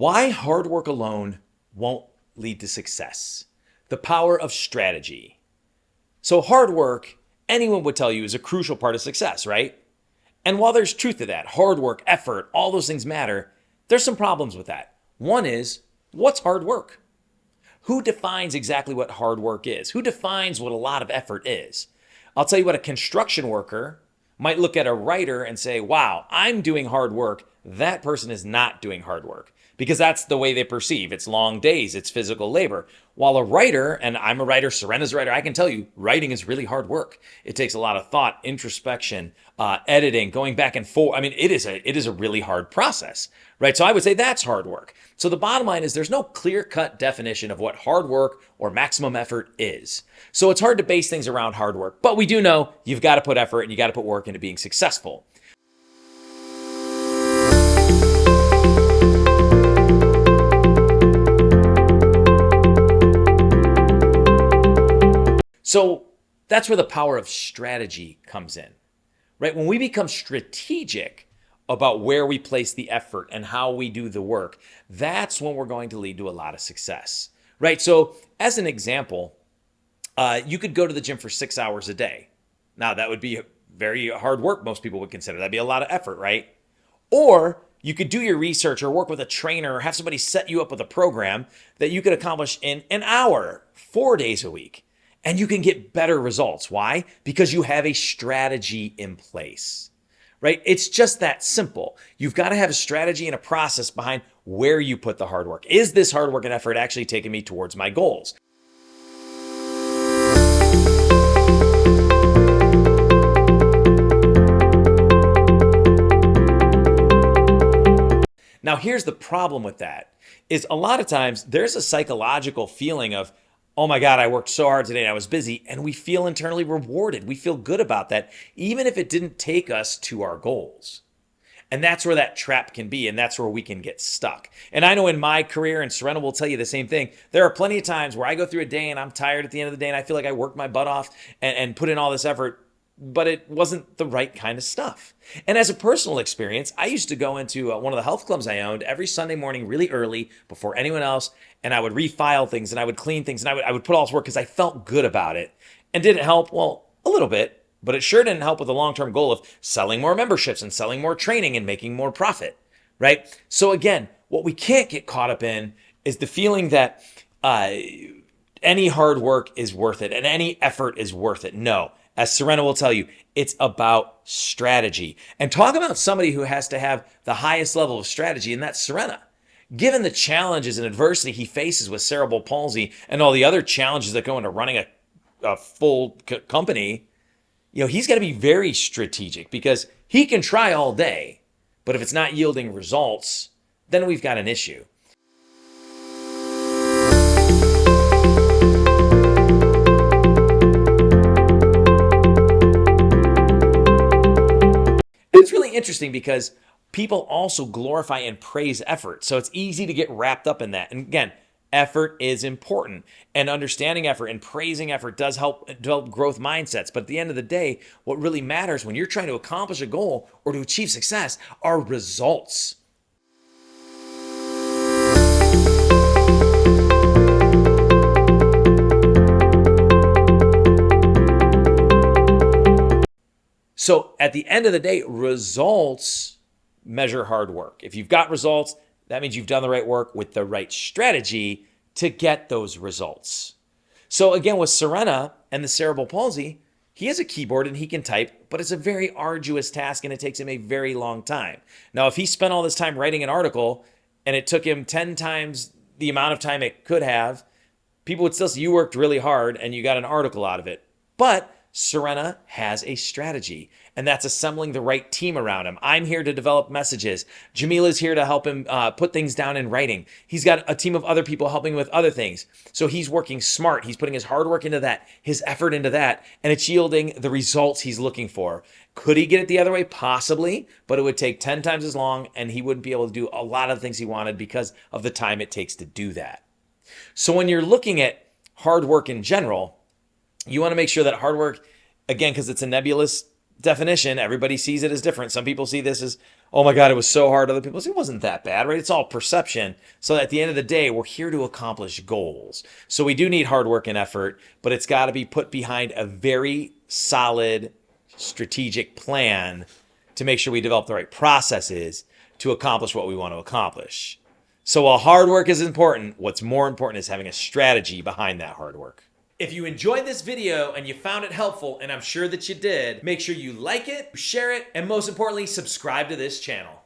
Why hard work alone won't lead to success. The power of strategy. So hard work, anyone would tell you, is a crucial part of success, right? And while there's truth to that, hard work, effort, all those things matter, there's some problems with that. One is, what's hard work? Who defines exactly what hard work is? Who defines what a lot of effort is? I'll tell you what, a construction worker might look at a writer and say, wow, I'm doing hard work. That person is not doing hard work because that's the way they perceive. It's long days, it's physical labor. While a writer, and I'm a writer, Serena's a writer, I can tell you, writing is really hard work. It takes a lot of thought, introspection, editing, going back and forth. I mean, it is a really hard process, right? So I would say that's hard work. So the bottom line is there's no clear-cut definition of what hard work or maximum effort is. So it's hard to base things around hard work, but we do know you've got to put effort and you got to put work into being successful. So that's where the power of strategy comes in, right? When we become strategic about where we place the effort and how we do the work, that's when we're going to lead to a lot of success, right? So as an example, you could go to the gym for 6 hours a day. Now that would be very hard work, most people would consider. That'd be a lot of effort, right? Or you could do your research or work with a trainer or have somebody set you up with a program that you could accomplish in an hour, 4 days a week. And you can get better results. Why? Because you have a strategy in place, right? It's just that simple. You've got to have a strategy and a process behind where you put the hard work. Is this hard work and effort actually taking me towards my goals? Now, here's the problem with that is a lot of times there's a psychological feeling of, oh my God, I worked so hard today and I was busy, and we feel internally rewarded. We feel good about that, even if it didn't take us to our goals. And that's where that trap can be, and that's where we can get stuck. And I know in my career, and Serena will tell you the same thing, there are plenty of times where I go through a day and I'm tired at the end of the day and I feel like I worked my butt off and put in all this effort, but it wasn't the right kind of stuff. And as a personal experience, I used to go into one of the health clubs I owned every Sunday morning really early before anyone else, and I would refile things and I would clean things and I would put all this work because I felt good about it. And did it help? Well, a little bit, but it sure didn't help with the long-term goal of selling more memberships and selling more training and making more profit, right? So again, what we can't get caught up in is the feeling that any hard work is worth it and any effort is worth it. No. As Serena will tell you, it's about strategy. And talk about somebody who has to have the highest level of strategy, and that's Serena. Given the challenges and adversity he faces with cerebral palsy and all the other challenges that go into running a full company, he's got to be very strategic because he can try all day, but if it's not yielding results, then we've got an issue. It's really interesting because people also glorify and praise effort. So it's easy to get wrapped up in that. And again, effort is important. And understanding effort and praising effort does help develop growth mindsets. But at the end of the day, what really matters when you're trying to accomplish a goal or to achieve success are results. So at the end of the day, results measure hard work. If you've got results, that means you've done the right work with the right strategy to get those results. So again, with Serena and the cerebral palsy, he has a keyboard and he can type, but it's a very arduous task and it takes him a very long time. Now, if he spent all this time writing an article and it took him 10 times the amount of time it could have, people would still say you worked really hard and you got an article out of it. But Serena has a strategy, and that's assembling the right team around him. I'm here to develop messages. Jamila's here to help him put things down in writing. He's got a team of other people helping with other things. So he's working smart. He's putting his hard work into that, his effort into that, and it's yielding the results he's looking for. Could he get it the other way? Possibly, but it would take 10 times as long, and he wouldn't be able to do a lot of the things he wanted because of the time it takes to do that. So when you're looking at hard work in general, you want to make sure that hard work, again, because it's a nebulous definition, everybody sees it as different. Some people see this as, oh my God, it was so hard. Other people say it wasn't that bad, right? It's all perception. So at the end of the day, we're here to accomplish goals. So we do need hard work and effort, but it's got to be put behind a very solid strategic plan to make sure we develop the right processes to accomplish what we want to accomplish. So while hard work is important, what's more important is having a strategy behind that hard work. If you enjoyed this video and you found it helpful, and I'm sure that you did, make sure you like it, share it, and most importantly, subscribe to this channel.